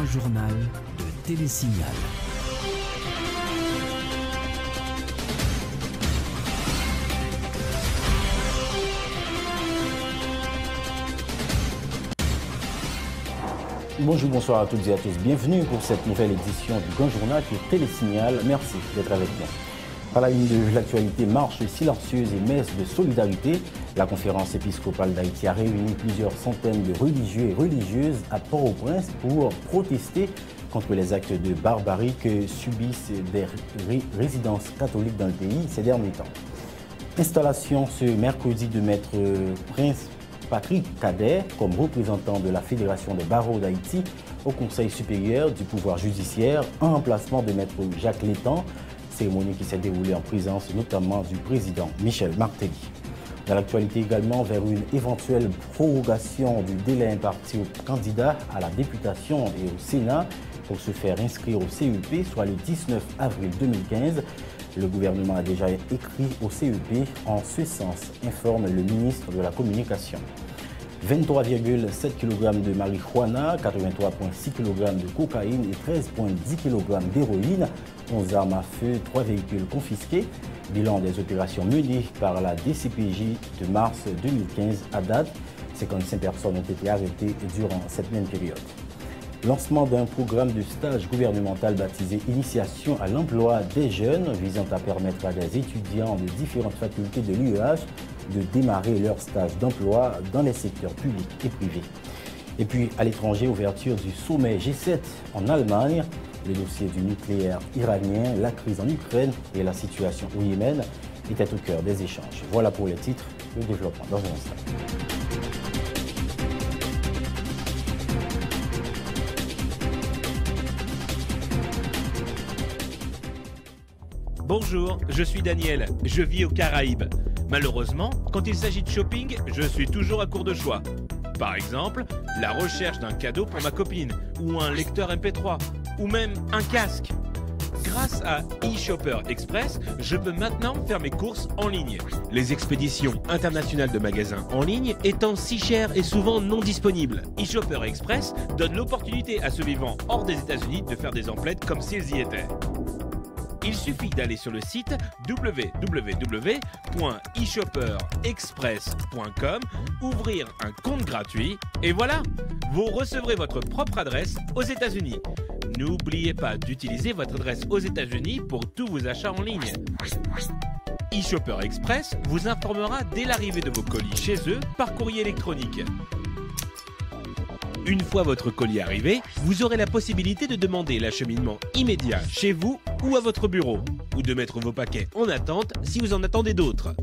grand journal de Télésignal. Bonjour, bonsoir à toutes et à tous. Bienvenue pour cette nouvelle édition du Grand Journal de Télésignal. Merci d'être avec nous. À la une de l'actualité, marche silencieuse et messe de solidarité. La conférence épiscopale d'Haïti a réuni plusieurs centaines de religieux et religieuses à Port-au-Prince pour protester contre les actes de barbarie que subissent des résidences catholiques dans le pays ces derniers temps. Installation ce mercredi de Maître Prince Patrick Cadet comme représentant de la Fédération des barreaux d'Haïti au Conseil supérieur du pouvoir judiciaire en remplacement de Maître Jacques Létan, cérémonie qui s'est déroulée en présence notamment du président Michel Martelly. Dans l'actualité également, vers une éventuelle prorogation du délai imparti aux candidats à la députation et au Sénat pour se faire inscrire au CEP, soit le 19 avril 2015. Le gouvernement a déjà écrit au CEP en ce sens, informe le ministre de la Communication. 23,7 kg de marijuana, 83,6 kg de cocaïne et 13,10 kg d'héroïne, 11 armes à feu, 3 véhicules confisqués. Bilan des opérations menées par la DCPJ de mars 2015 à date, 55 personnes ont été arrêtées durant cette même période. Lancement d'un programme de stage gouvernemental baptisé Initiation à l'emploi des jeunes, visant à permettre à des étudiants de différentes facultés de l'UEH de démarrer leur stage d'emploi dans les secteurs publics et privés. Et puis à l'étranger, ouverture du sommet G7 en Allemagne, le dossier du nucléaire iranien, la crise en Ukraine et la situation au Yémen étaient au cœur des échanges. Voilà pour les titres, le développement dans un instant. Bonjour, je suis Daniel, je vis aux Caraïbes. Malheureusement, quand il s'agit de shopping, je suis toujours à court de choix. Par exemple, la recherche d'un cadeau pour ma copine, ou un lecteur MP3, ou même un casque. Grâce à eShopper Express, je peux maintenant faire mes courses en ligne. Les expéditions internationales de magasins en ligne étant si chères et souvent non disponibles, eShopper Express donne l'opportunité à ceux vivant hors des États-Unis de faire des emplettes comme s'ils y étaient. Il suffit d'aller sur le site www.eshopperexpress.com, ouvrir un compte gratuit et voilà, vous recevrez votre propre adresse aux États-Unis. N'oubliez pas d'utiliser votre adresse aux États-Unis pour tous vos achats en ligne. eShopper Express vous informera dès l'arrivée de vos colis chez eux par courrier électronique. Une fois votre colis arrivé, vous aurez la possibilité de demander l'acheminement immédiat chez vous ou à votre bureau, ou de mettre vos paquets en attente si vous en attendez d'autres.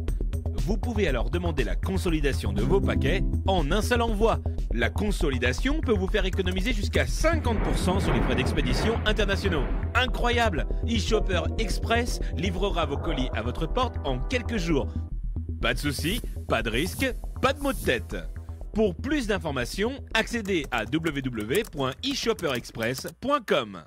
Vous pouvez alors demander la consolidation de vos paquets en un seul envoi. La consolidation peut vous faire économiser jusqu'à 50% sur les frais d'expédition internationaux. Incroyable! eShopper Express livrera vos colis à votre porte en quelques jours. Pas de soucis, pas de risque, pas de maux de tête. Pour plus d'informations, accédez à www.eshopperexpress.com.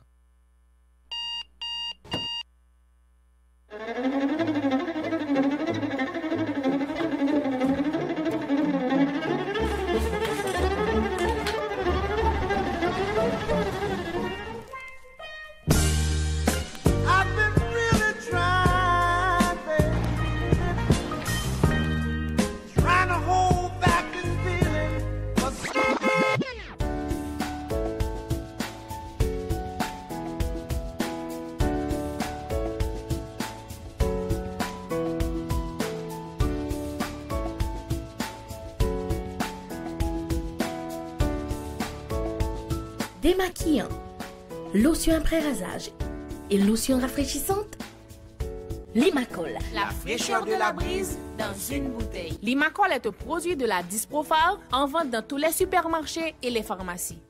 Démaquillant, lotion après rasage et lotion rafraîchissante. Limacol, la fraîcheur de la brise dans une bouteille. Limacol est un produit de la Disprofar en vente dans tous les supermarchés et les pharmacies.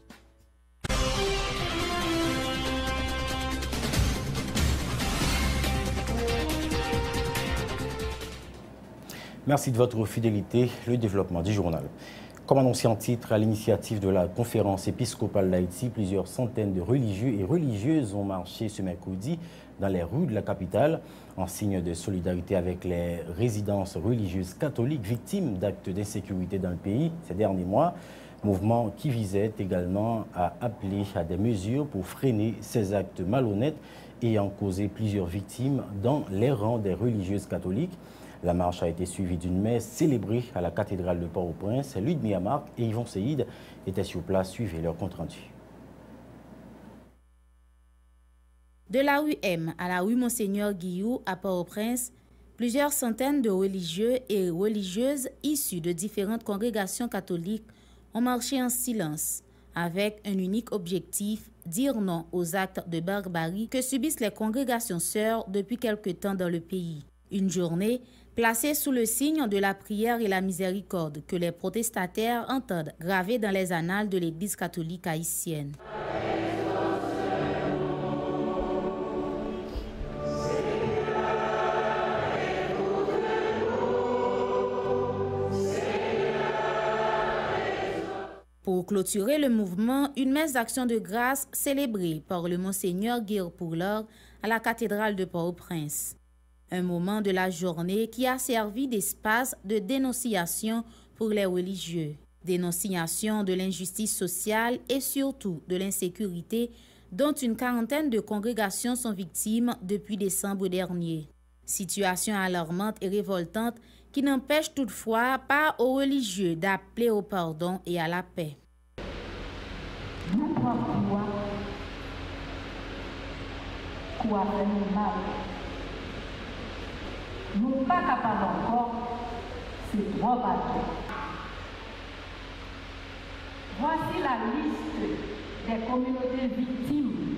Merci de votre fidélité, le développement du journal. Comme annoncé en titre, à l'initiative de la conférence épiscopale d'Haïti, plusieurs centaines de religieux et religieuses ont marché ce mercredi dans les rues de la capitale en signe de solidarité avec les résidences religieuses catholiques victimes d'actes d'insécurité dans le pays ces derniers mois. Mouvement qui visait également à appeler à des mesures pour freiner ces actes malhonnêtes ayant causé plusieurs victimes dans les rangs des religieuses catholiques. La marche a été suivie d'une messe célébrée à la cathédrale de Port-au-Prince. Ludmilla Marc et Yvon Seïd étaient sur place. Suivez leur compte-rendu. De la rue M à la rue Monseigneur Guillou à Port-au-Prince, plusieurs centaines de religieux et religieuses issus de différentes congrégations catholiques ont marché en silence, avec un unique objectif, dire non aux actes de barbarie que subissent les congrégations sœurs depuis quelque temps dans le pays. Une journée placée sous le signe de la prière et la miséricorde que les protestataires entendent graver dans les annales de l'Église catholique haïtienne. Pour clôturer le mouvement, une messe d'action de grâce célébrée par le Monseigneur Guire Pourlor à la cathédrale de Port-au-Prince. Un moment de la journée qui a servi d'espace de dénonciation pour les religieux. Dénonciation de l'injustice sociale et surtout de l'insécurité dont une quarantaine de congrégations sont victimes depuis décembre dernier. Situation alarmante et révoltante qui n'empêche toutefois pas aux religieux d'appeler au pardon et à la paix. Nous prenons droit pour faire mal. Nous ne sommes pas capables encore, c'est trop bateau. Voici la liste des communautés victimes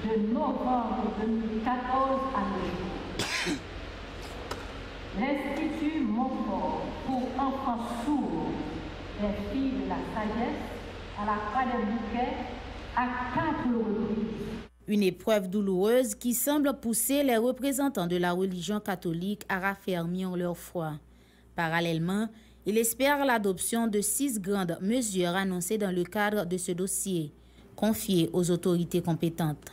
de novembre 2014 à nos jours. L'Institut Montfort pour enfants sourds des filles de la sagesse à la Croix des Bouquets à 4 reprises. Une épreuve douloureuse qui semble pousser les représentants de la religion catholique à raffermir leur foi. Parallèlement, il espère l'adoption de 6 grandes mesures annoncées dans le cadre de ce dossier, confiées aux autorités compétentes.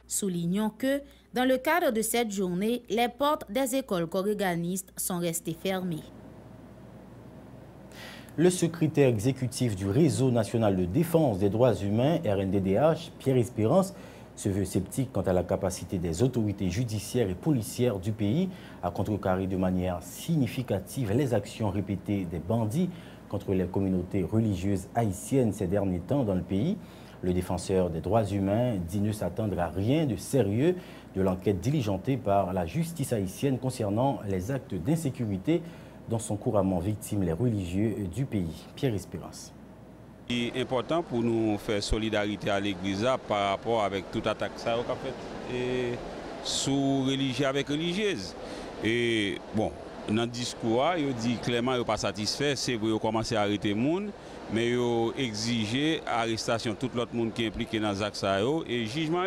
Soulignons que, dans le cadre de cette journée, les portes des écoles congréganistes sont restées fermées. Le secrétaire exécutif du Réseau national de défense des droits humains, RNDDH, Pierre Espérance, se veut sceptique quant à la capacité des autorités judiciaires et policières du pays à contrecarrer de manière significative les actions répétées des bandits contre les communautés religieuses haïtiennes ces derniers temps dans le pays. Le défenseur des droits humains dit ne s'attendre à rien de sérieux de l'enquête diligentée par la justice haïtienne concernant les actes d'insécurité dont sont couramment victimes les religieux du pays. Pierre Espérance. Il est important pour nous faire solidarité à l'Église par rapport avec toute attaque ça qu'a fait sous religieux avec religieuse. Et bon, dans le discours, il dit clairement qu'il n'est pas satisfait, c'est vrai qu'il commence à arrêter les gens, mais il exige l'arrestation de tout l'autre monde qui est impliqué dans les actes et le jugement.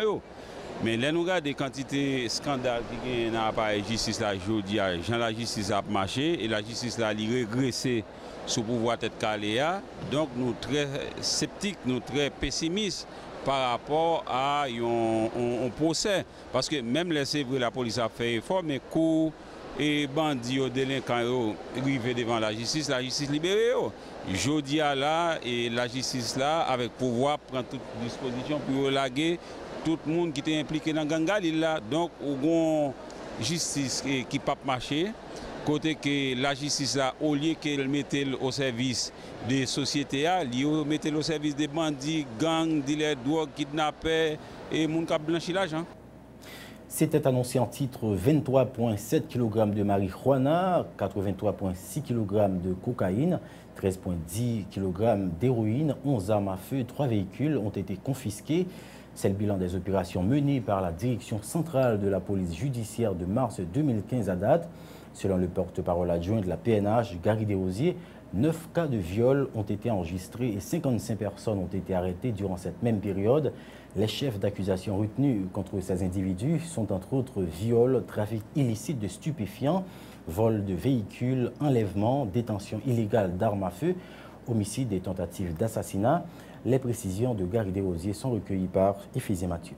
Mais là, nous regardons des quantités de scandales qui sont dans l'appareil de justice aujourd'hui. La justice a marché et la justice a régressé sous pouvoir tête Caléa. Donc, nous sommes très sceptiques, nous sommes très pessimistes par rapport à un procès. Parce que même c'est vrai, la police a fait effort, mais coups et bandits, délinquants, arrivés devant la justice libère. Aujourd'hui, là, et la justice là, avec pouvoir, prend toute disposition pour relaguer tout le monde qui était impliqué dans Gangali là. Donc, on a justice qui ne peut pas marcher. Côté que la justice là, au lieu qu'elle mette au service des sociétés, elle mette au service des bandits, gangs, dealers, drogues, kidnappeurs et gens qui blanchissent l'argent. C'était annoncé en titre 23,7 kg de marijuana, 83,6 kg de cocaïne, 13,10 kg d'héroïne, 11 armes à feu, 3 véhicules ont été confisqués. C'est le bilan des opérations menées par la direction centrale de la police judiciaire de mars 2015 à date. Selon le porte-parole adjoint de la PNH, Gary Desrosiers, 9 cas de viol ont été enregistrés et 55 personnes ont été arrêtées durant cette même période. Les chefs d'accusation retenus contre ces individus sont entre autres viol, trafic illicite de stupéfiants, vol de véhicules, enlèvement, détention illégale d'armes à feu, homicide et tentative d'assassinat. Les précisions de Gary Desrosiers sont recueillies par Ephésien Mathieu.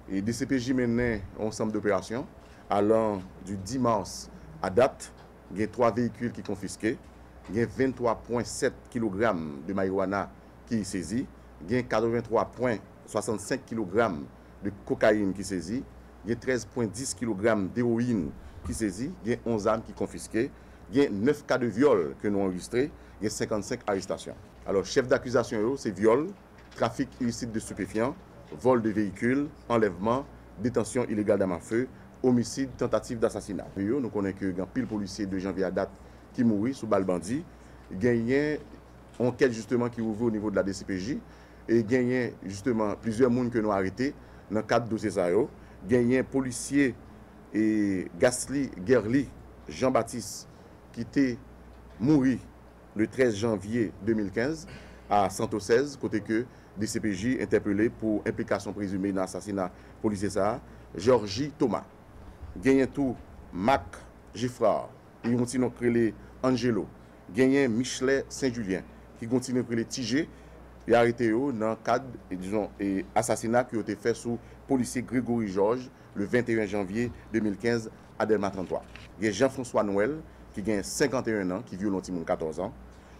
Et DCPJ menait un ensemble d'opérations allant du 10 mars à date. Il y a 3 véhicules qui sont confisqués. Il y a 23,7 kg de marijuana qui est saisi. Il y a 83,65 kg de cocaïne qui est saisi. Il y a 13,10 kg d'héroïne qui est saisi. Il y a 11 armes qui sont confisquées. Il y a 9 cas de viol que nous avons enregistrés. Il y a 55 arrestations. Alors, chef d'accusation, c'est viol, trafic illicite de stupéfiants, vol de véhicules, enlèvement, détention illégale d'armes à feu, homicide, tentative d'assassinat. Nous connaissons que un pile policier de janvier à date qui mourit sous balle bandit. Il y a une enquête justement qui ouvre au niveau de la DCPJ et il y a justement plusieurs personnes que nous avons arrêtés dans le cadre de dossier. Il y a un policier et Gasly Gerli Jean-Baptiste qui était mort le 13 janvier 2015 à Santo 16, côté que DCPJ interpellé pour implication présumée dans l'assassinat policier ça, Georgie Thomas. Gagné tout Mac Giffard, qui continue à créer Angelo. Gagné Michelet Saint-Julien, qui continue à créer Tigé. Il a arrêté dans le cadre et assassinat qui a été fait sous policier Grégory Georges le 21 janvier 2015 à Delma 33. Il y a Jean-François Noël qui a 51 ans, qui viole un petit monde de 14 ans.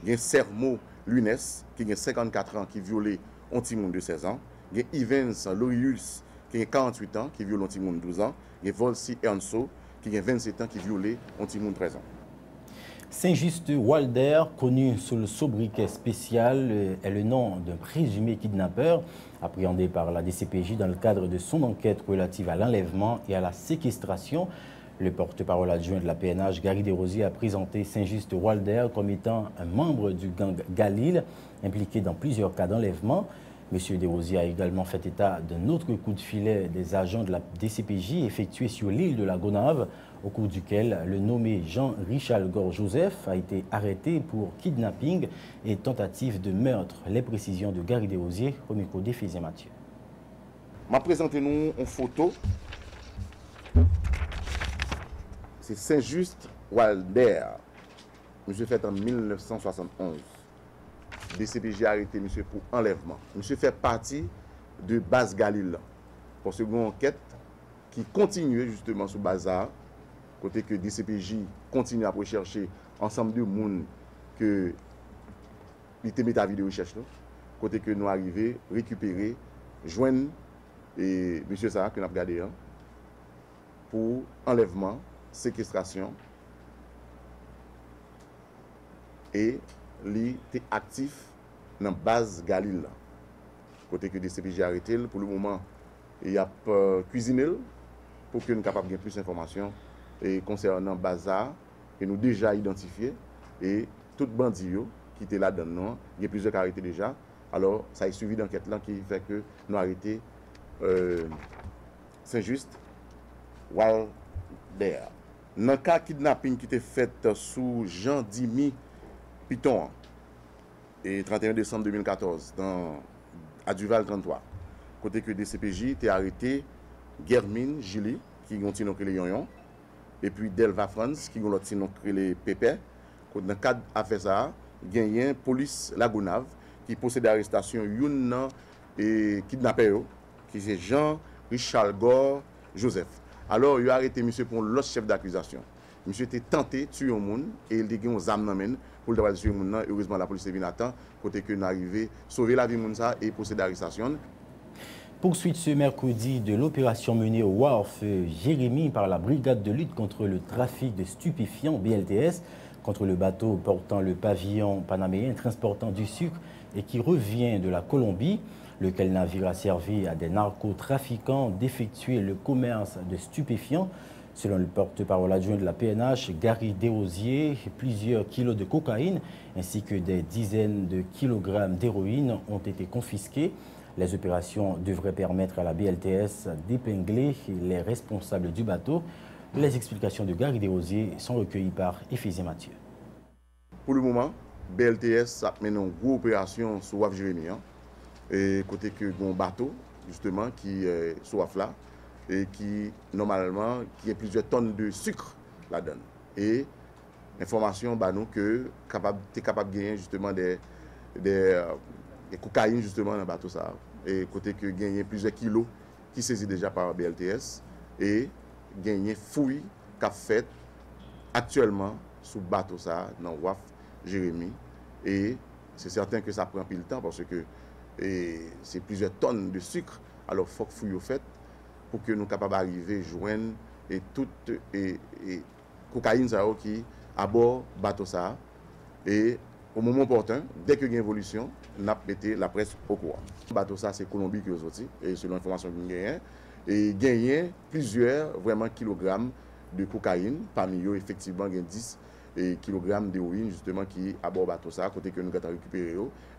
Il y a Sermo Lunes qui a 54 ans, qui viole un petit monde de 16 ans. Il y a Ivens Lorius qui a 48 ans, qui viole un petit monde de 12 ans. Il y a Volsi Ernso qui a 27 ans, qui viole un petit monde de 13 ans. Saint-Just Walder, connu sous le sobriquet spécial, est le nom d'un présumé kidnappeur appréhendé par la DCPJ dans le cadre de son enquête relative à l'enlèvement et à la séquestration. Le porte-parole adjoint de la PNH, Gary Desrosiers, a présenté Saint-Just Walder comme étant un membre du gang Galil, impliqué dans plusieurs cas d'enlèvement. M. Desrosiers a également fait état d'un autre coup de filet des agents de la DCPJ effectué sur l'île de la Gonave, au cours duquel le nommé Jean-Richard Gore-Joseph a été arrêté pour kidnapping et tentative de meurtre. Les précisions de Gary Desrosiers au micro d'Ephésien Mathieu. Je présente nous une photo. C'est Saint-Just Walder. Monsieur fait en 1971. DCPJ a arrêté monsieur pour enlèvement. Monsieur fait partie de base Galil. Pour ce une enquête qui continue justement sous Bazar. Côté que DCPJ continue à rechercher ensemble de monde que il était mis à vie de recherche. Côté que nous arrivons, récupérer, joindre et monsieur ça que nous avons regardé pour enlèvement, séquestration et il était actif dans la base Galil. Côté que DCPJ a arrêté, pour le moment, il a cuisiné pour que nous soyons capables de gagner plus d'informations concernant Bazar, que nous déjà identifié, et tout bandit qui était là-dedans, il y a plusieurs qui ont arrêté déjà. Alors, ça a suivi d'enquête là qui fait que nous avons arrêté Saint-Just Walder. Dans le cas de kidnapping qui était fait sous Jean-Dimi Piton, et 31 décembre 2014, à Duval 33, côté que DCPJ était arrêté Germine Gilly, qui continue à créer les Yon, et puis Delva France, qui continue à créer les Pépé. Dans le cadre d'affaires ça, il y a une police Lagunave qui possède l'arrestation d'un kidnappeur, qui c'est Jean-Richard Gore Joseph. Alors, il a arrêté monsieur pour l'autre chef d'accusation. Monsieur était tenté de tuer un monde et il a dit aux âmes pour le tuer un monde. Heureusement, la police est venue à temps, côté que nous arrivons sauver la vie de monde et procéder à l'arrestation. Poursuite ce mercredi de l'opération menée au Wharf Jérémy par la brigade de lutte contre le trafic de stupéfiants BLTS, contre le bateau portant le pavillon panaméen transportant du sucre et qui revient de la Colombie, lequel navire a servi à des narcotrafiquants d'effectuer le commerce de stupéfiants. Selon le porte-parole adjoint de la PNH, Gary Desrosiers, plusieurs kilos de cocaïne ainsi que des dizaines de kilogrammes d'héroïne ont été confisqués. Les opérations devraient permettre à la BLTS d'épingler les responsables du bateau. Les explications de Gary Desrosiers sont recueillies par Ephésien Mathieu. Pour le moment, BLTS a mené une grosse opération sur Waf Jérémy, et côté que un bateau justement qui est sur Waf là et qui normalement qui a plusieurs tonnes de sucre là-dedans. Et information bah nous que t'es capable de gagner justement des cocaïne justement dans le bateau ça. Et côté que gagner plusieurs kilos qui saisit déjà par BLTS et gagner fouille qu'a fait actuellement sous bateau ça dans Waf Jérémy. Et c'est certain que ça prend plus de temps parce que c'est plusieurs tonnes de sucre. Alors il faut que fouille au fait pour que nous soyons capables d'arriver à joindre et toute cocaïne ça qui à bord bateau ça. Et au moment opportun, dès qu'il y a une évolution, nous avons mis la presse au courant. Le bateau ça c'est Colombie qui est sorti et selon l'information que nous avons et gagné plusieurs vraiment kilogrammes de cocaïne. Parmi eux effectivement il y a 10 kilogrammes d'héroïne justement qui à bord bateau ça côté que nous avons récupéré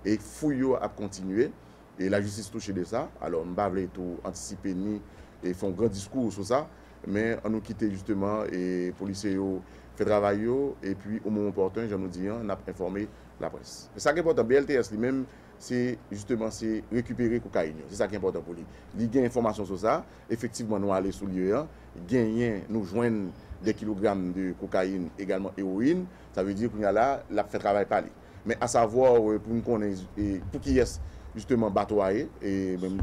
et fouille a continué et la justice touche de ça. Alors on va tout anticiper ni et font un grand discours sur ça mais on nous quitte justement et policiers fait travail et puis au moment opportun je nous dis on a informé la presse. C'est ça qui est important. BLTS lui-même c'est justement c'est récupérer cocaïne. C'est ça qui est important pour lui. Il gagne information sur ça. Effectivement nous aller sur lieu gagner nous joindre des kilogrammes de cocaïne, également héroïne, ça veut dire qu'on a là, la fait travail par lui. Mais à savoir, pour nous connaître, pour qui est justement bateau et même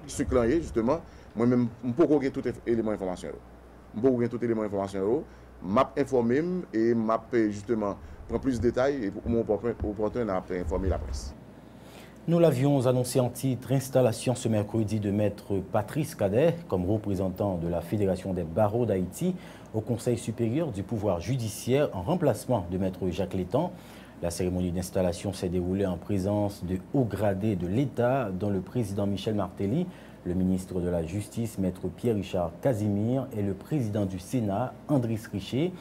sucre justement, moi-même, je peux pas tout élément d'information. Je peux pas tout élément d'information. M'a informé et m'a justement prend plus de détails et pour mon opportun a informé la presse. Nous l'avions annoncé en titre, installation ce mercredi de maître Patrice Cadet comme représentant de la Fédération des barreaux d'Haïti au Conseil supérieur du pouvoir judiciaire en remplacement de maître Jacques Létan. La cérémonie d'installation s'est déroulée en présence de hauts gradés de l'État, dont le président Michel Martelly, le ministre de la Justice, maître Pierre-Richard Casimir, et le président du Sénat, Andris Richer.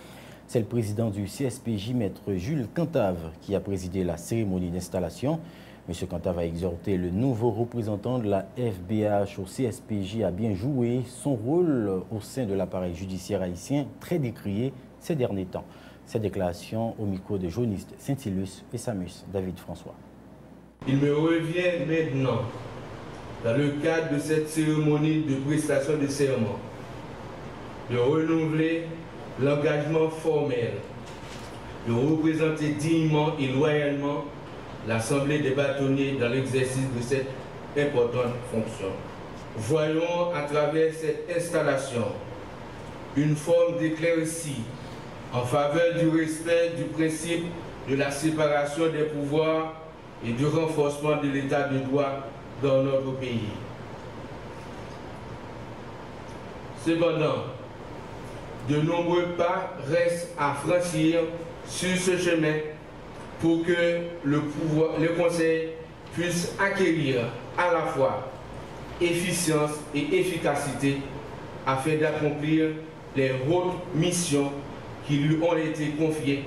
C'est le président du CSPJ, maître Jules Cantave, qui a présidé la cérémonie d'installation. M. Cantave a exhorté le nouveau représentant de la FBH au CSPJ à bien jouer son rôle au sein de l'appareil judiciaire haïtien, très décrié ces derniers temps. Cette déclaration au micro de Journiste Saint-Ilus et Samus David François. Il me revient maintenant, dans le cadre de cette cérémonie de prestation de serment, de renouveler l'engagement formel, de représenter dignement et loyalement l'Assemblée des bâtonniers dans l'exercice de cette importante fonction. Voyons à travers cette installation une forme d'éclaircie en faveur du respect du principe de la séparation des pouvoirs et du renforcement de l'état de droit dans notre pays. Cependant, de nombreux pas restent à franchir sur ce chemin pour que le Conseil puisse acquérir à la fois efficience et efficacité afin d'accomplir les hautes missions qui lui ont été confiées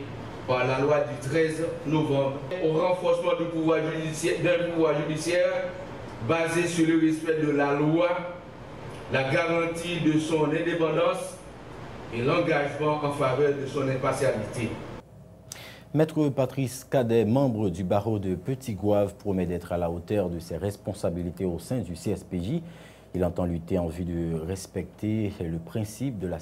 par la loi du 13 novembre au renforcement du pouvoir judiciaire basé sur le respect de la loi, la garantie de son indépendance et l'engagement en faveur de son impartialité. Maître Patrice Cadet, membre du barreau de Petit-Goâve, promet d'être à la hauteur de ses responsabilités au sein du CSPJ. Il entend lutter en vue de respecter le principe de la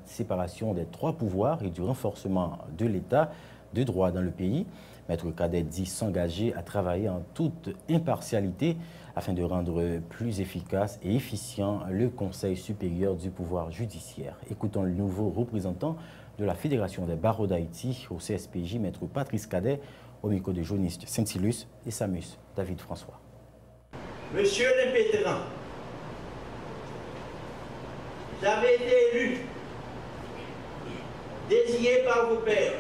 séparation des trois pouvoirs et du renforcement de l'état de droit dans le pays. Maître Cadet dit s'engager à travailler en toute impartialité afin de rendre plus efficace et efficient le Conseil supérieur du pouvoir judiciaire. Écoutons le nouveau représentant de la Fédération des barreaux d'Haïti au CSPJ, maître Patrice Cadet, au micro de Journiste Saint-Ilus et Samus David François. Monsieur l'impétrant, j'avais été élu, désigné par vos pairs.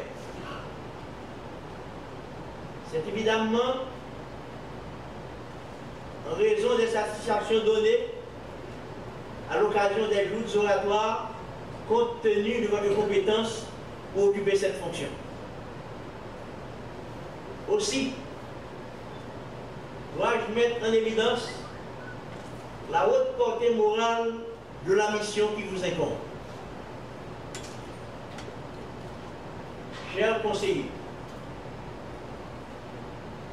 C'est évidemment en raison des satisfactions données à l'occasion des joutes oratoires compte tenu de votre compétence pour occuper cette fonction. Aussi, dois-je mettre en évidence la haute portée morale de la mission qui vous incombe. chers conseillers,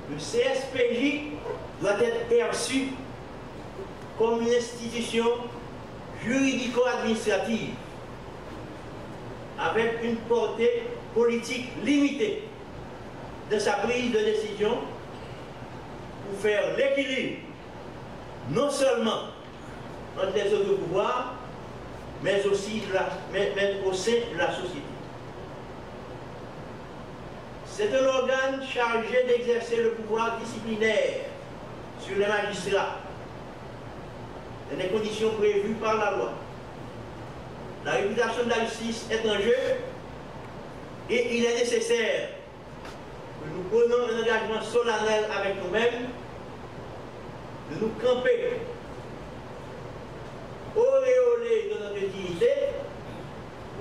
le CSPJ doit être perçu comme une institution juridico-administrative avec une portée politique limitée de sa prise de décision pour faire l'équilibre non seulement entre les autres pouvoirs, mais aussi au sein de la société. C'est un organe chargé d'exercer le pouvoir disciplinaire sur les magistrats dans les conditions prévues par la loi. La réputation de la justice est en jeu et il est nécessaire que nous prenions un engagement solennel avec nous-mêmes de nous camper auréolés de notre dignité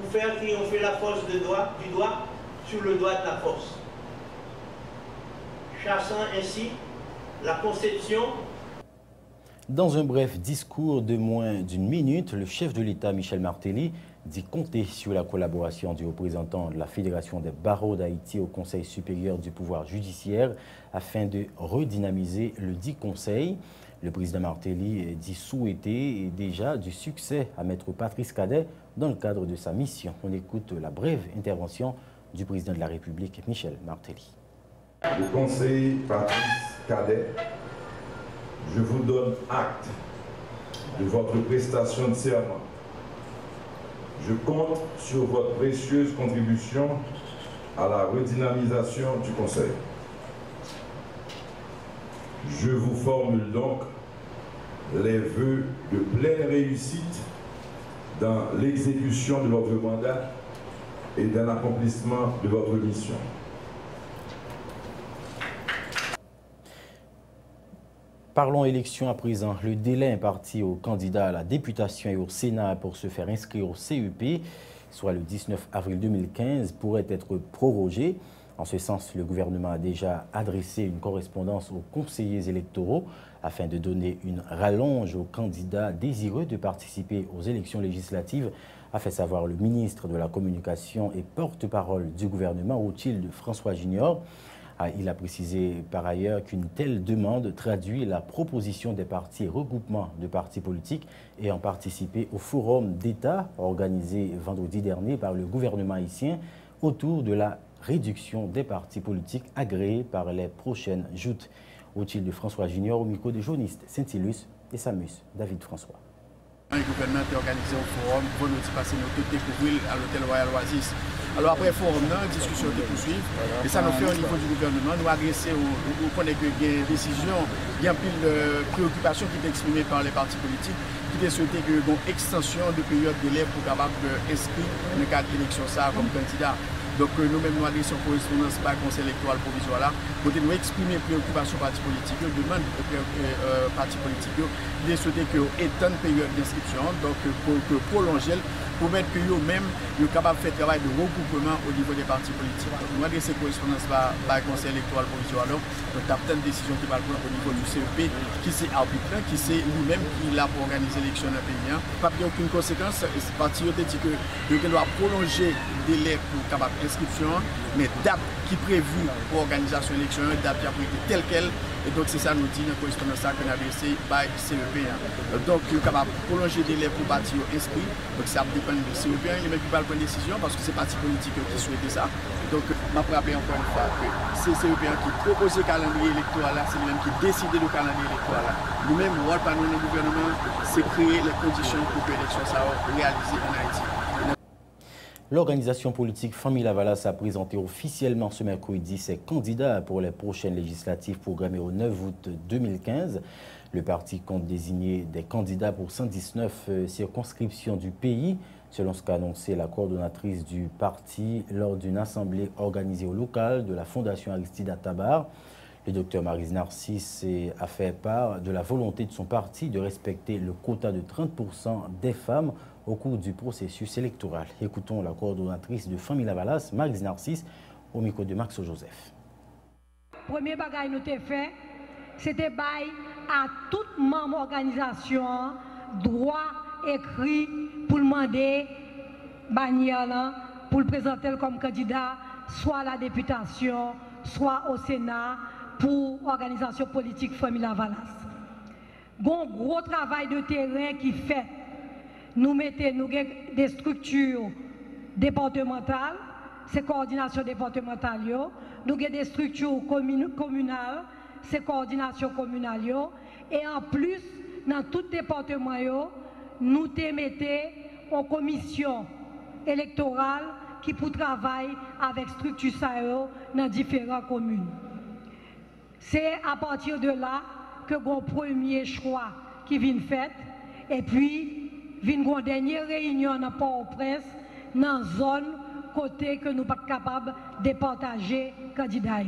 pour faire triompher la force du doigt sur le doigt de la force, chassant ainsi la conception. Dans un bref discours de moins d'une minute, le chef de l'État, Michel Martelly, dit compter sur la collaboration du représentant de la Fédération des barreaux d'Haïti au Conseil supérieur du pouvoir judiciaire afin de redynamiser le dit conseil. Le président Martelly dit souhaiter déjà du succès à Maître Patrice Cadet dans le cadre de sa mission. On écoute la brève intervention du président de la République, Michel Martelly. Le conseil Patrice Cadet, je vous donne acte de votre prestation de serment. Je compte sur votre précieuse contribution à la redynamisation du Conseil. Je vous formule donc les vœux de pleine réussite dans l'exécution de votre mandat et dans l'accomplissement de votre mission. Parlons élection à présent. Le délai imparti aux candidats à la députation et au Sénat pour se faire inscrire au CEP, soit le 19 avril 2015, pourrait être prorogé. En ce sens, le gouvernement a déjà adressé une correspondance aux conseillers électoraux afin de donner une rallonge aux candidats désireux de participer aux élections législatives, a fait savoir le ministre de la Communication et porte-parole du gouvernement, Rothschild François Junior. Il a précisé par ailleurs qu'une telle demande traduit la proposition des partis et regroupements de partis politiques ayant participé au forum d'État organisé vendredi dernier par le gouvernement haïtien autour de la réduction des partis politiques agréés par les prochaines joutes. Rothschild François Junior au micro des journalistes Saint-Ilus et Samus David François. Le gouvernement a organisé un forum pour nous passer notre découvrir à l'hôtel Royal Oasis. Alors après le forum, la discussion de poursuivre. Et ça nous fait au niveau du gouvernement, nous adresser au connaître que des décisions, il y a un pile de préoccupations qui sont exprimées par les partis politiques, qui ont souhaité que une extension de période de délai pour capable d'inscrire dans le cadre d'élection ça comme candidat. Donc nous-mêmes nous adressons correspondance par le conseil électoral provisoire là, pour nous exprimer préoccupations partis politiques, demande partis politiques, de souhaiter qu'ils étendent la période d'inscription, donc pour prolonger, pour mettre que eux-mêmes sont capables de faire travail de regroupement au niveau des partis politiques. Donc nous adressons correspondance par le conseil électoral provisoire là, donc il y a plein de décisions qui vont prendre au niveau du CEP, qui c'est arbitre, qui c'est lui-même qui est là pour organiser l'élection dans le pays. Pas bien aucune conséquence, le parti a dit que doit prolonger le délai pour capable inscription, mais date qui est prévue pour l'organisation de l'élection, date qui a été telle qu'elle, et donc c'est ça nous dit dans la correspondance qu'on a adressé par CEP. Donc il est capable de prolonger le délai pour partir inscrit, donc ça dépend du CEP, il n'est même pas prendre décision parce que c'est parti politique qui souhaitait ça. Donc je vais rappeler encore une fois que c'est CEP qui propose le calendrier électoral, c'est lui-même qui décide du calendrier électoral. Nous-mêmes, rôle par nous, le gouvernement, c'est créer les conditions pour que l'élection soit réalisée en Haïti. L'organisation politique Famille Lavalas a présenté officiellement ce mercredi ses candidats pour les prochaines législatives programmées au 9 août 2015. Le parti compte désigner des candidats pour 119 circonscriptions du pays, selon ce qu'a annoncé la coordonnatrice du parti lors d'une assemblée organisée au local de la Fondation Aristide à Tabar. Le docteur Maryse Narcisse a fait part de la volonté de son parti de respecter le quota de 30% des femmes au cours du processus électoral. Écoutons la coordonnatrice de Famille Lavalas, Maryse Narcisse, au micro de Max Joseph. Premier bagage nous avons fait, c'était bail à toute membre organisation droit écrit pour demander bannière pour le présenter comme candidat soit à la députation, soit au Sénat pour l'organisation politique Famille Lavalas. Bon gros travail de terrain qui fait. Nous mettons des structures départementales, c'est coordination départementale, nous avons des structures communales, c'est coordination communale, et en plus, dans tout département, nous mettons en commission électorale qui pour travailler avec structures dans différentes communes. C'est à partir de là que mon premier choix qui vient fait, et puis vient une dernière réunion dans Port-au-Prince, dans la zone côté que nous ne sommes pas capables de partager les candidats.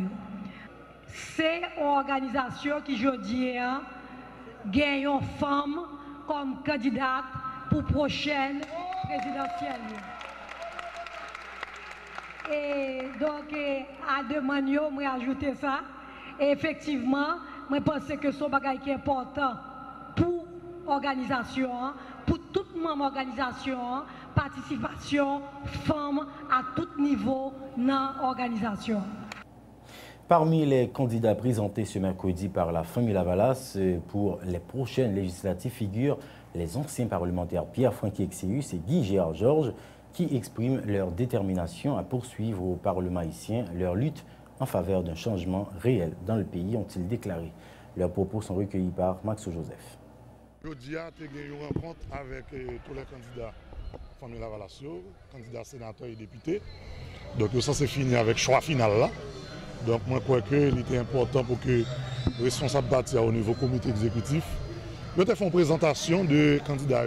C'est une organisation qui, je dis, gagne une femme comme candidate pour la prochaine présidentielle. Et donc, à demander, je vais ajouter ça. Et effectivement, je pense que c'est un bagage qui est important pour l'organisation, pour toute mon organisation, participation, femmes à tout niveau dans l'organisation. Parmi les candidats présentés ce mercredi par la famille Lavalas pour les prochaines législatives figurent les anciens parlementaires Pierre-Francky Exeus et Guy Gérard Georges qui expriment leur détermination à poursuivre au Parlement haïtien leur lutte en faveur d'un changement réel dans le pays, ont-ils déclaré. Leurs propos sont recueillis par Max Joseph. Aujourd'hui, tu as eu une rencontre avec tous les candidats famille Lavalas, candidats sénateurs et députés. Donc ça c'est fini avec le choix final là. Donc moi je crois qu'il était important pour que le responsable bâti au niveau comité exécutif peut faire une présentation de candidats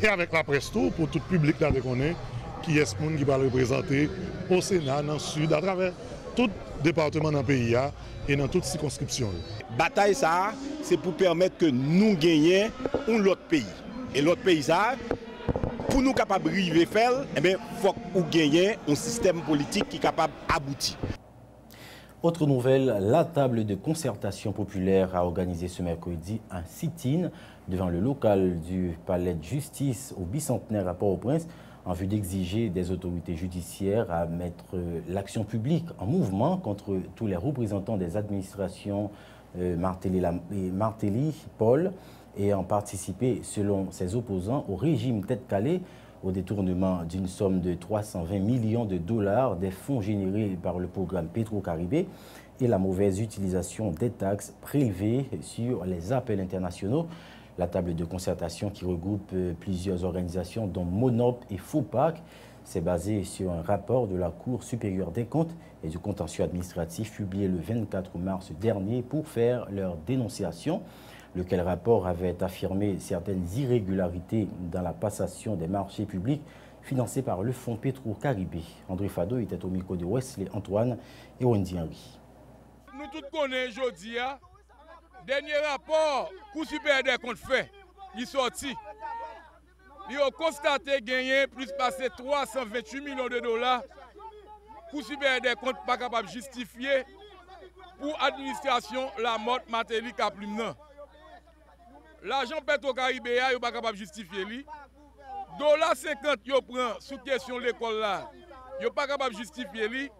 et avec la presse tout pour tout le public là de connaître qui est ce monde qui va le représenter au Sénat, dans le Sud, à travers tout département dans le pays et dans toute circonscription. Bataille ça, c'est pour permettre que nous gagnions l'autre pays. Et l'autre pays ça, pour nous capables de arriver à faire, il faut qu'on gagne un système politique qui est capable d'aboutir. Autre nouvelle, la table de concertation populaire a organisé ce mercredi un sit-in devant le local du palais de justice au bicentenaire à Port-au-Prince en vue d'exiger des autorités judiciaires à mettre l'action publique en mouvement contre tous les représentants des administrations Martelly, Paul, ayant participé, selon ses opposants, au régime tête-calé au détournement d'une somme de 320 millions de dollars des fonds générés par le programme Petro-Caribé et la mauvaise utilisation des taxes prélevées sur les appels internationaux. La table de concertation qui regroupe plusieurs organisations dont Monop et FOPAC s'est basée sur un rapport de la Cour supérieure des comptes et du contentieux administratif publié le 24 mars dernier pour faire leur dénonciation, lequel rapport avait affirmé certaines irrégularités dans la passation des marchés publics financés par le fonds Petro-Caribé. André Fado était au micro de Wesley Antoine et Wendy Henry. Nous tous connaissons aujourd'hui, dernier rapport Cour supérieure des comptes fait, il est sorti. Il a constaté gagner plus passé 328 millions de dollars. Cour supérieure des comptes pas capable de justifier pour administration la mort Martelly Kaplimnan. L'argent Petro-Caribé, il n'est pas capable de justifier. $50 il prend sous question de l'école là, il n'est pas capable de justifier.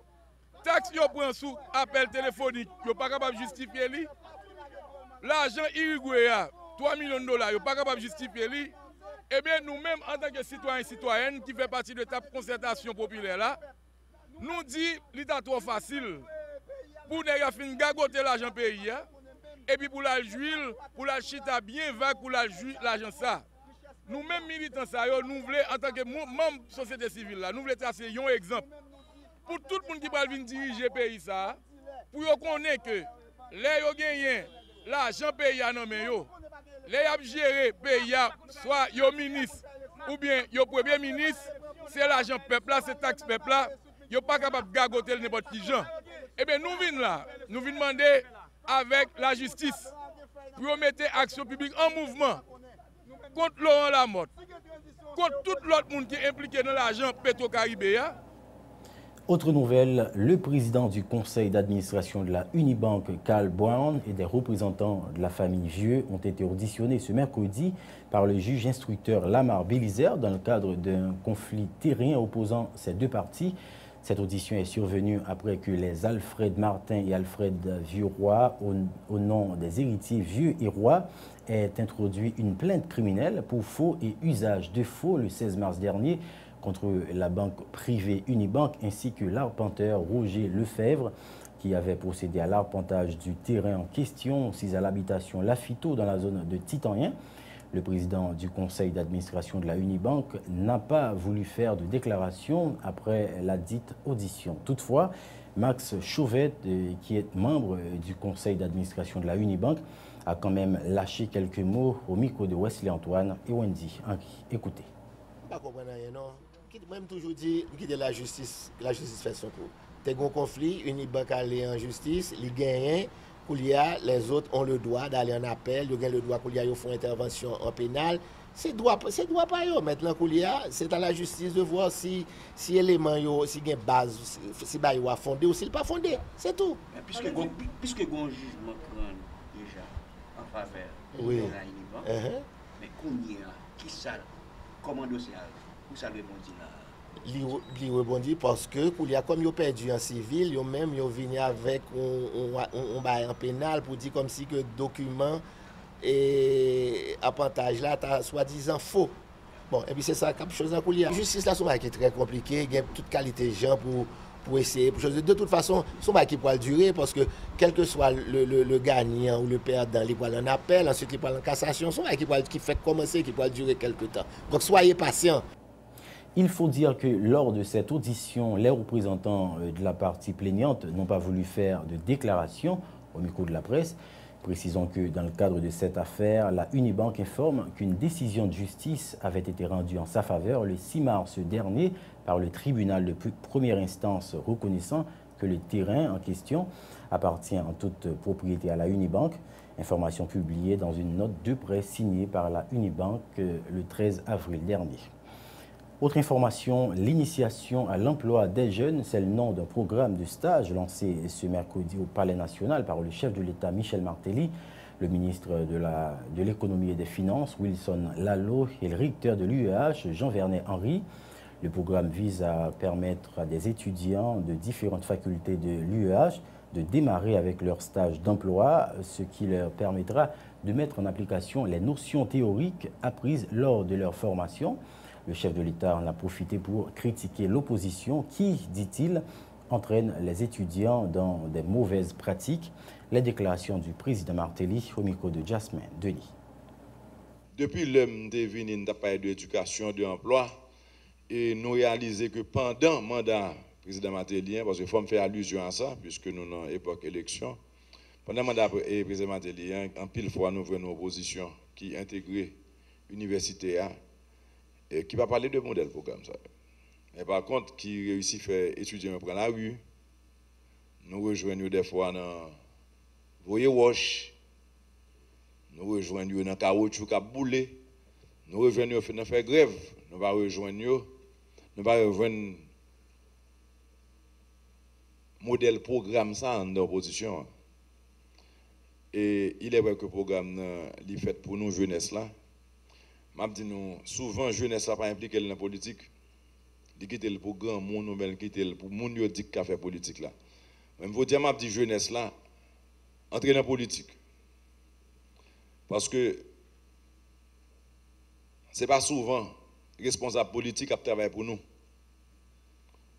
Taxe il prend sous appel téléphonique, il n'est pas capable de justifier. L'argent Uruguay, 3 millions de dollars, il n'est pas capable de justifier. Eh bien, nous-mêmes, en tant que citoyens et citoyennes qui fait partie de cette concertation populaire là, nous disons qu'il est trop facile pour nous faire gagoter l'argent pays. Et puis pour la jouir, pour la chita bien vague, pour la jouir l'argent ça. Nous-mêmes militants, nous voulons, en tant que membres de la société civile, nous voulons tracer un exemple. Pour tout le monde qui va venir diriger le pays, pour connaître que les gagnent l'argent pays à nos mains, les gérer le pays, soit les ministres ou bien les premiers ministres, c'est l'argent peuple, c'est taxe peuple, ils ne sont pas capables de gagoter n'importe qui gens. Eh bien, nous venons là, nous venons demander avec la justice pour mettre l'action publique en mouvement contre Laurent Lamotte, contre tout l'autre monde qui est impliqué dans l'argent Petro-Caribé. Autre nouvelle, le président du conseil d'administration de la Unibank, Carl Brown, et des représentants de la famille Vieux ont été auditionnés ce mercredi par le juge instructeur Lamar Bélizer dans le cadre d'un conflit terrien opposant ces deux parties. Cette audition est survenue après que les Alfred Martin et Alfred Vieux-Roy, au nom des héritiers Vieux et Roy, aient introduit une plainte criminelle pour faux et usage de faux le 16 mars dernier contre la banque privée Unibank ainsi que l'arpenteur Roger Lefebvre qui avait procédé à l'arpentage du terrain en question, aussi à l'habitation Lafito dans la zone de Titanien. Le président du conseil d'administration de la Unibank n'a pas voulu faire de déclaration après la dite audition. Toutefois, Max Chauvet, qui est membre du conseil d'administration de la Unibank, a quand même lâché quelques mots au micro de Wesley Antoine et Wendy Henry. Écoutez. Même toujours dit que la justice fait son coup. T'es un conflit, Unibank aller en justice, il gagne. Les autres ont le droit d'aller en appel, ils ont le droit qu'ils font intervention en pénal. C'est droit pas yo. Maintenant, c'est à la justice de voir si élément yo, si une base, si ba yo a fondé ou s'il pas fondé. C'est tout. Puisque un jugement déjà en faveur de la Unibank, mais qui ça, comment dossier, où ça rebondit là? Il rebondit parce que comme ils ont perdu en civil, ils même venu avec un pénal pour dire comme si que document et appentage là t'as soi-disant faux. Bon, et puis c'est ça quelque chose en coulier. La justice là c'est qui est très compliqué, il y a toute qualité de gens pour essayer. De toute façon, c'est qui pourra durer parce que quel que soit le gagnant ou le perdant, il pourra en appel, ensuite il pourra en cassation, c'est qui fait commencer, qui pourra durer quelque temps. Donc soyez patients. Il faut dire que lors de cette audition, les représentants de la partie plaignante n'ont pas voulu faire de déclaration au micro de la presse. Précisons que dans le cadre de cette affaire, la Unibank informe qu'une décision de justice avait été rendue en sa faveur le 6 mars dernier par le tribunal de première instance reconnaissant que le terrain en question appartient en toute propriété à la Unibank. Information publiée dans une note de presse signée par la Unibank le 13 avril dernier. Autre information, l'initiation à l'emploi des jeunes, c'est le nom d'un programme de stage lancé ce mercredi au Palais national par le chef de l'État Michel Martelly, le ministre de l'Économie et des Finances Wilson Lallo et le recteur de l'UEH Jean-Vernet Henry. Le programme vise à permettre à des étudiants de différentes facultés de l'UEH de démarrer avec leur stage d'emploi, ce qui leur permettra de mettre en application les notions théoriques apprises lors de leur formation. Le chef de l'État en a profité pour critiquer l'opposition qui, dit-il, entraîne les étudiants dans des mauvaises pratiques. Les déclarations du président Martelly au micro de Jasmin Denis. Depuis l'homme devenu d'appareil d'éducation, de l'emploi, et nous réalisons que pendant le mandat du président Martelly, parce qu'il faut me faire allusion à ça, puisque nous sommes dans l'époque élection, pendant le mandat du président Martelly, en pile fois, nous avons une opposition qui intégrait l'université et qui va parler de modèle programme ça. Mais par contre, qui réussit à faire étudier prendre la rue, nous rejoignons des fois dans voyer wash, nous rejoignons dans caoutchouc qui a boulé, nous rejoignons dans faire grève, nous va rejoindre modèle programme ça en opposition. Et il est vrai que le programme est fait pour nous jeunesse là. Je dis nous souvent jeunesse n'a pas impliqué dans la politique. Il quitte pour grand monde ou bien quitte pour monde qui dit qu'a fait politique là. Même vous dire m'a dit jeunesse là entrer dans la politique. Parce que c'est pas souvent responsable politique qui travaille pour nous.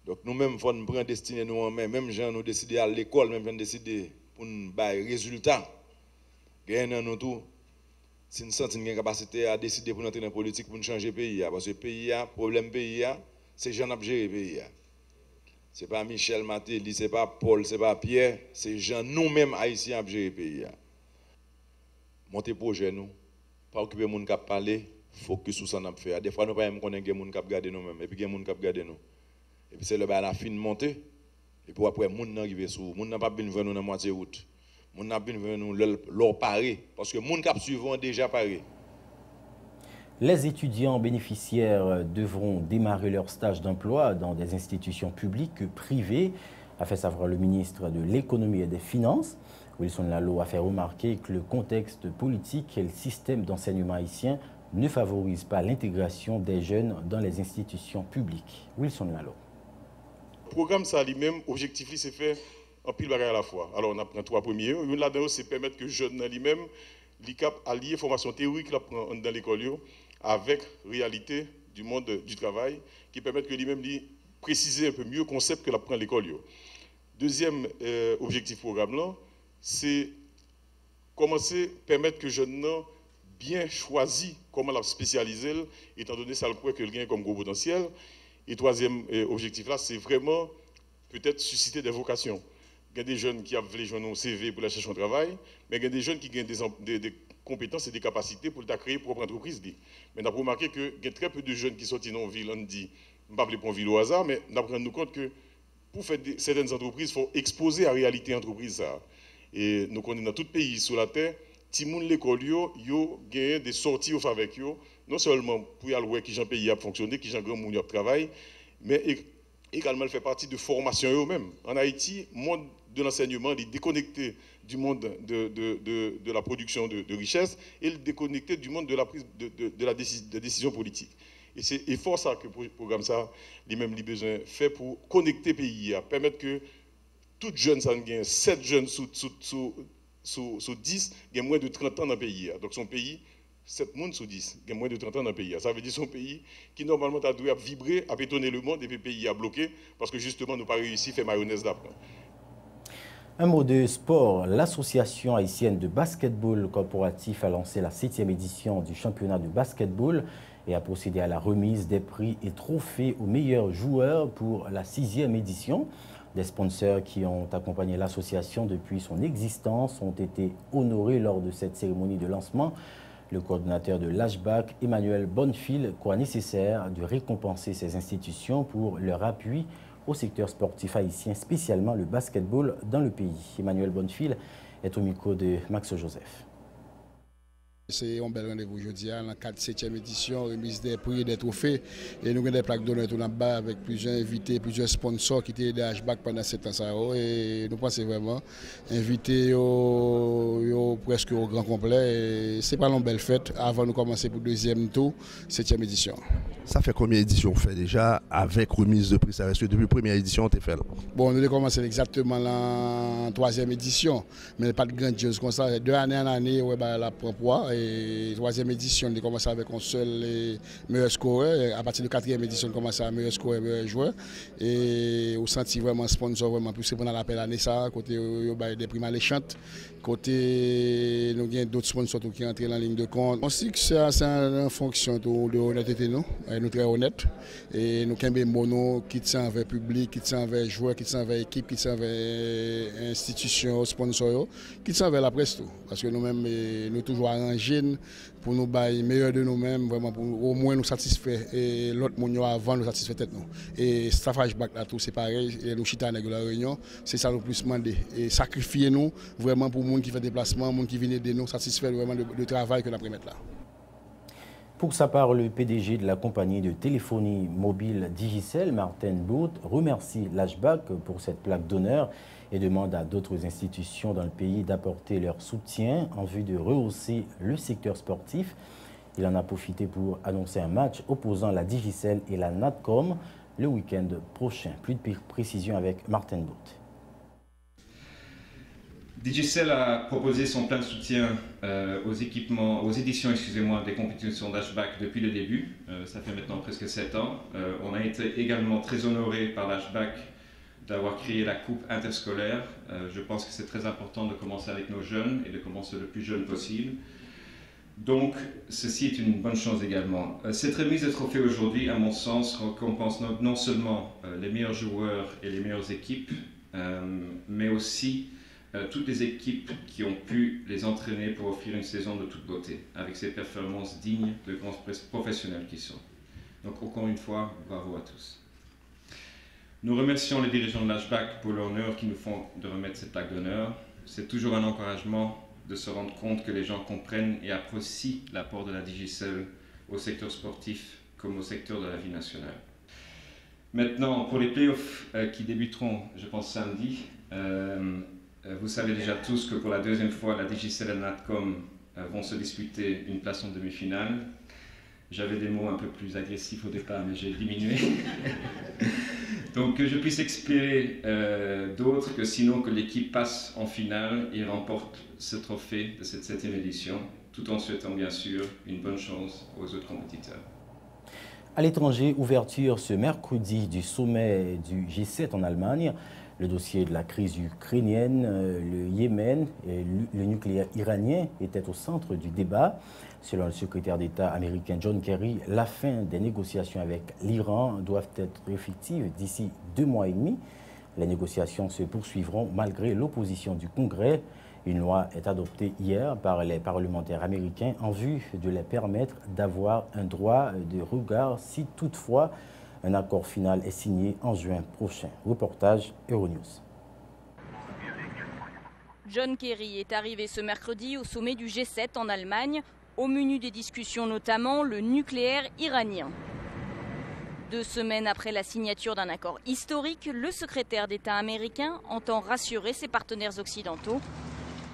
Donc nous-mêmes, il faut nous prendre destinée nous en main. Même gens nous décider à l'école, même gens décider pour nous faire résultat. Gagner nous tout. Si nous sentons une capacité à décider pour entrer dans la politique, pour nous changer le pays. Parce que le pays, le problème pays, c'est Jean qui gère le pays. Ce n'est pas Michel Martelly, ce n'est pas Paul, ce n'est pas Pierre, c'est Jean nous-mêmes haïtiens qui gère le pays. Monter projet nous, pas occuper les gens qui parlent, focus sur ça qu'on fait. Des fois, nous ne pouvons pas connaître les gens qui regardent nous-mêmes, et puis les gens qui regardent nous. Et puis c'est le bas la fin de monter, et puis après, les gens arrivent sur nous. Les gens n'ont pas besoin de venir dans la moitié route. Les gens n'ont pas besoin de nous leur parer, parce que les gens qui suivent ont déjà paré. Les étudiants bénéficiaires devront démarrer leur stage d'emploi dans des institutions publiques privées, a fait savoir le ministre de l'Économie et des Finances. Wilson Lallo a fait remarquer que le contexte politique et le système d'enseignement haïtien ne favorisent pas l'intégration des jeunes dans les institutions publiques. Wilson Lallo. programme ça lui-même, objectif c'est faire un pile bagage à la fois. Alors on apprend 3 premiers. Une là-dedans c'est permettre que jeune lui-même l'ICAP allier formation théorique dans l'école avec réalité du monde du travail qui permettent que lui-même préciser un peu mieux le concept que l'apprend l'école. Deuxième objectif programme là, c'est commencer à permettre que jeunes bien choisi comment la spécialiser, étant donné ça le croit que le gain comme gros potentiel. Et troisième objectif là, c'est vraiment peut-être susciter des vocations. Il y a des jeunes qui ont voulu joindre un CV pour la chercher un travail, mais il y a des jeunes qui ont des compétences et des capacités pour créer propre entreprise. Mais on a remarqué qu'il y a très peu de jeunes qui sortent dans une ville, on dit, je ne vais pas pour une ville au hasard, mais on a rendu compte que pour faire certaines entreprises, il faut exposer à la réalité entreprise. Et nous connaissons dans tout pays sur la terre, tout le monde l'école, yo gagne des sorties avec eux, non seulement pour y aller voir qui j'ai pays a fonctionné, qui j'ai grand monde a travaillé, mais également fait partie de formation eux-mêmes. En Haïti, le monde de l'enseignement est déconnecté du monde de la production de richesse et déconnecté du monde de la prise de décision politique. Et c'est fort ça que le programme ça, lui-même, il a besoin de faire pour connecter pays, permettre que toutes jeunes, ça gagne 7 jeunes sous 10, il y a moins de 30 ans dans le pays. Donc son pays, 7 monde sous 10, il y a moins de 30 ans dans le pays. Ça veut dire son pays qui normalement a dû vibrer, a bétonner le monde et le pays a bloqué parce que justement nous n'avons pas réussi à faire mayonnaise d'après. Un mot de sport. L'Association haïtienne de basketball corporatif a lancé la 7e édition du championnat de basketball et a procédé à la remise des prix et trophées aux meilleurs joueurs pour la 6e édition. Des sponsors qui ont accompagné l'association depuis son existence ont été honorés lors de cette cérémonie de lancement. Le coordinateur de l'HBAC, Emmanuel Bonnefil, croit nécessaire de récompenser ces institutions pour leur appui au secteur sportif haïtien, spécialement le basketball dans le pays. Emmanuel Bonnefil est au micro de Max Joseph. C'est un bel rendez-vous aujourd'hui, dans le cadre de 7e édition, remise des prix et des trophées. Et nous avons des plaques d'honneur tout là-bas avec plusieurs invités, plusieurs sponsors qui étaient aidés à HBAC pendant 7 ans. Et nous pensons vraiment inviter presque au grand complet. Ce n'est pas une belle fête avant de commencer pour le 2e tour, 7e édition. Ça fait combien d'éditions on fait déjà avec remise de prix? Ça reste que depuis la première édition, on a fait là. Bon, nous avons commencé exactement la 3e édition, mais pas de grandiose comme ça. De année en année, on va la propre. Et 3e édition, on a commencé avec un seul meilleur scoreur. À partir de 4e édition, on a commencé avec meilleur scoreur et meilleur joueur. Et on senti vraiment sponsor, vraiment plus pendant l'appel à Nessa, côté des primes alléchantes, côté nous avons d'autres sponsors qui entrent en ligne de compte. On sait que c'est en fonction de l'honnêteté, nous sommes très honnêtes. Et nous avons des monos qui sont envers public, qui sont envers joueurs, qui sont envers équipe, qui sont envers institutions, sponsors, qui sont envers la presse. Parce que nous-mêmes, nous toujours arrangés pour nous bailler meilleur de nous-mêmes, vraiment pour au moins nous satisfaire et l'autre monde avant nous satisfaire tête nous. Et staffage back là tout c'est pareil et nous chita avec la réunion, c'est ça le plus demandé et sacrifier nous vraiment pour monde qui fait déplacement, monde qui vient de nous satisfaire vraiment le travail que nous avons mettre là. Pour sa part, le PDG de la compagnie de téléphonie mobile Digicel, Martin Bout, remercie l'HBAC pour cette plaque d'honneur et demande à d'autres institutions dans le pays d'apporter leur soutien en vue de rehausser le secteur sportif. Il en a profité pour annoncer un match opposant la Digicel et la Natcom le week-end prochain. Plus de précisions avec Martin Bout. Digicel a proposé son plein de soutien aux éditions des compétitions d'HBAC depuis le début. Ça fait maintenant presque 7 ans. On a été également très honorés par l'HBAC d'avoir créé la coupe interscolaire. Je pense que c'est très important de commencer avec nos jeunes et de commencer le plus jeune possible. Donc, ceci est une bonne chose également. Cette remise de trophée aujourd'hui, à mon sens, récompense non seulement les meilleurs joueurs et les meilleures équipes, mais aussi toutes les équipes qui ont pu les entraîner pour offrir une saison de toute beauté, avec ces performances dignes de grands professionnels qui sont. Donc, encore une fois, bravo à tous. Nous remercions les dirigeants de l'HBAC pour l'honneur qu'ils nous font de remettre cette plaque d'honneur. C'est toujours un encouragement de se rendre compte que les gens comprennent et apprécient l'apport de la Digicel au secteur sportif comme au secteur de la vie nationale. Maintenant, pour les playoffs qui débuteront, je pense, samedi, vous savez déjà tous que pour la 2e fois, la Digicel et la Natcom vont se disputer une place en demi-finale. J'avais des mots un peu plus agressifs au départ, mais j'ai diminué. Donc que je puisse espérer d'autres que sinon que l'équipe passe en finale et remporte ce trophée de cette 7e édition, tout en souhaitant bien sûr une bonne chance aux autres compétiteurs. À l'étranger, ouverture ce mercredi du sommet du G7 en Allemagne. Le dossier de la crise ukrainienne, le Yémen et le nucléaire iranien étaient au centre du débat. Selon le secrétaire d'État américain John Kerry, la fin des négociations avec l'Iran doivent être effectives d'ici 2 mois et demi. Les négociations se poursuivront malgré l'opposition du Congrès. Une loi est adoptée hier par les parlementaires américains en vue de les permettre d'avoir un droit de regard si toutefois un accord final est signé en juin prochain. Reportage Euronews. John Kerry est arrivé ce mercredi au sommet du G7 en Allemagne. Au menu des discussions notamment le nucléaire iranien. 2 semaines après la signature d'un accord historique, le secrétaire d'État américain entend rassurer ses partenaires occidentaux.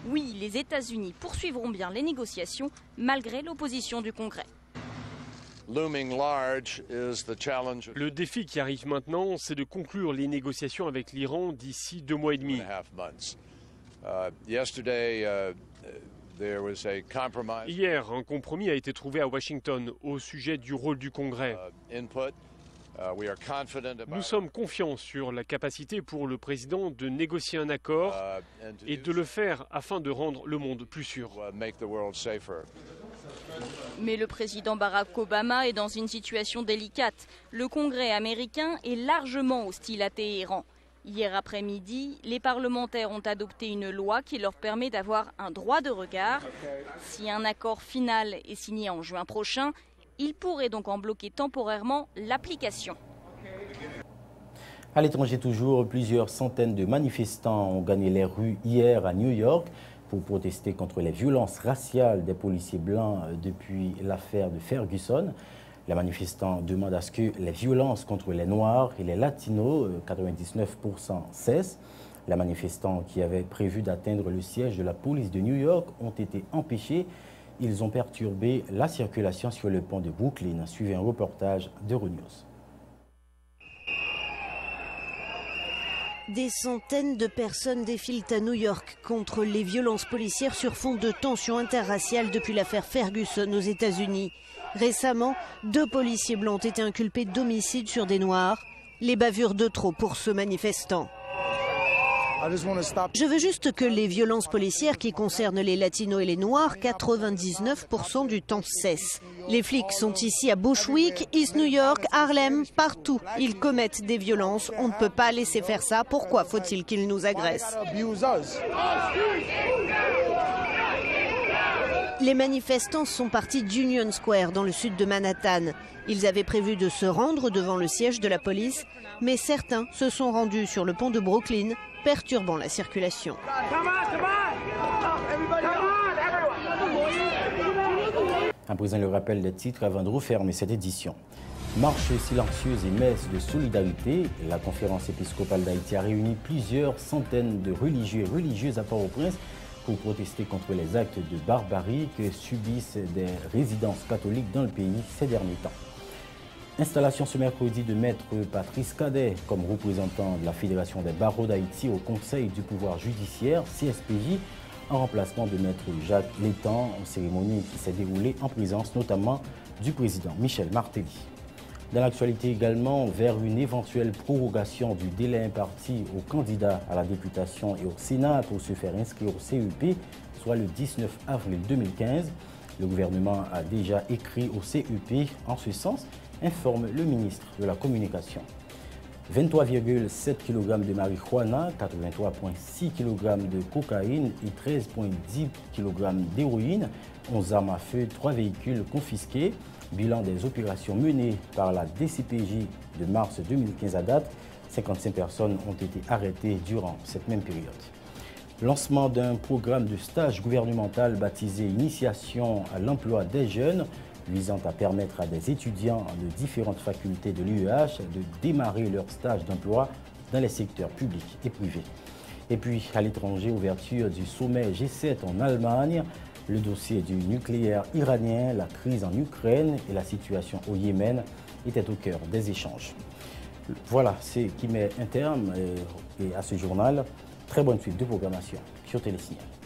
Oui, les États-Unis poursuivront bien les négociations malgré l'opposition du Congrès. Le défi qui arrive maintenant, c'est de conclure les négociations avec l'Iran d'ici 2 mois et demi. Hier, un compromis a été trouvé à Washington au sujet du rôle du Congrès. Nous sommes confiants sur la capacité pour le président de négocier un accord et de le faire afin de rendre le monde plus sûr. Mais le président Barack Obama est dans une situation délicate. Le Congrès américain est largement hostile à Téhéran. Hier après-midi, les parlementaires ont adopté une loi qui leur permet d'avoir un droit de regard. Si un accord final est signé en juin prochain, il pourrait donc en bloquer temporairement l'application. À l'étranger toujours, plusieurs centaines de manifestants ont gagné les rues hier à New York pour protester contre les violences raciales des policiers blancs depuis l'affaire de Ferguson. Les manifestants demandent à ce que les violences contre les Noirs et les Latinos, 99%, cessent. Les manifestants qui avaient prévu d'atteindre le siège de la police de New York ont été empêchés. Ils ont perturbé la circulation sur le pont de Brooklyn. Suivez un reportage d'Euronews. Des centaines de personnes défilent à New York contre les violences policières sur fond de tensions interraciales depuis l'affaire Ferguson aux États-Unis. Récemment, 2 policiers blancs ont été inculpés d'homicide sur des Noirs. Les bavures de trop pour ce manifestant. Je veux juste que les violences policières qui concernent les Latinos et les Noirs, 99% du temps cessent. Les flics sont ici à Bushwick, East New York, Harlem, partout. Ils commettent des violences. On ne peut pas laisser faire ça. Pourquoi faut-il qu'ils nous agressent ? Les manifestants sont partis d'Union Square dans le sud de Manhattan. Ils avaient prévu de se rendre devant le siège de la police, mais certains se sont rendus sur le pont de Brooklyn, perturbant la circulation. À présent, le rappel des titres avant de refermer cette édition. Marche silencieuse et messe de solidarité. La conférence épiscopale d'Haïti a réuni plusieurs centaines de religieux et religieuses à Port-au-Prince pour protester contre les actes de barbarie que subissent des résidences catholiques dans le pays ces derniers temps. Installation ce mercredi de Maître Patrice Cadet comme représentant de la Fédération des barreaux d'Haïti au Conseil du pouvoir judiciaire, CSPJ, en remplacement de Maître Jacques Létang, en cérémonie qui s'est déroulée en présence notamment du président Michel Martelly. Dans l'actualité également, vers une éventuelle prorogation du délai imparti aux candidats à la députation et au Sénat pour se faire inscrire au CEP, soit le 19 avril 2015. Le gouvernement a déjà écrit au CEP en ce sens, informe le ministre de la Communication. 23,7 kg de marijuana, 83,6 kg de cocaïne et 13,10 kg d'héroïne, 11 armes à feu, 3 véhicules confisqués. Bilan des opérations menées par la DCPJ de mars 2015 à date, 55 personnes ont été arrêtées durant cette même période. Lancement d'un programme de stage gouvernemental baptisé Initiation à l'emploi des jeunes, visant à permettre à des étudiants de différentes facultés de l'UEH de démarrer leur stage d'emploi dans les secteurs publics et privés. Et puis, à l'étranger, ouverture du sommet G7 en Allemagne, le dossier du nucléaire iranien, la crise en Ukraine et la situation au Yémen étaient au cœur des échanges. Voilà, c'est qui met un terme à ce journal. Très bonne suite de programmation sur Télésignal.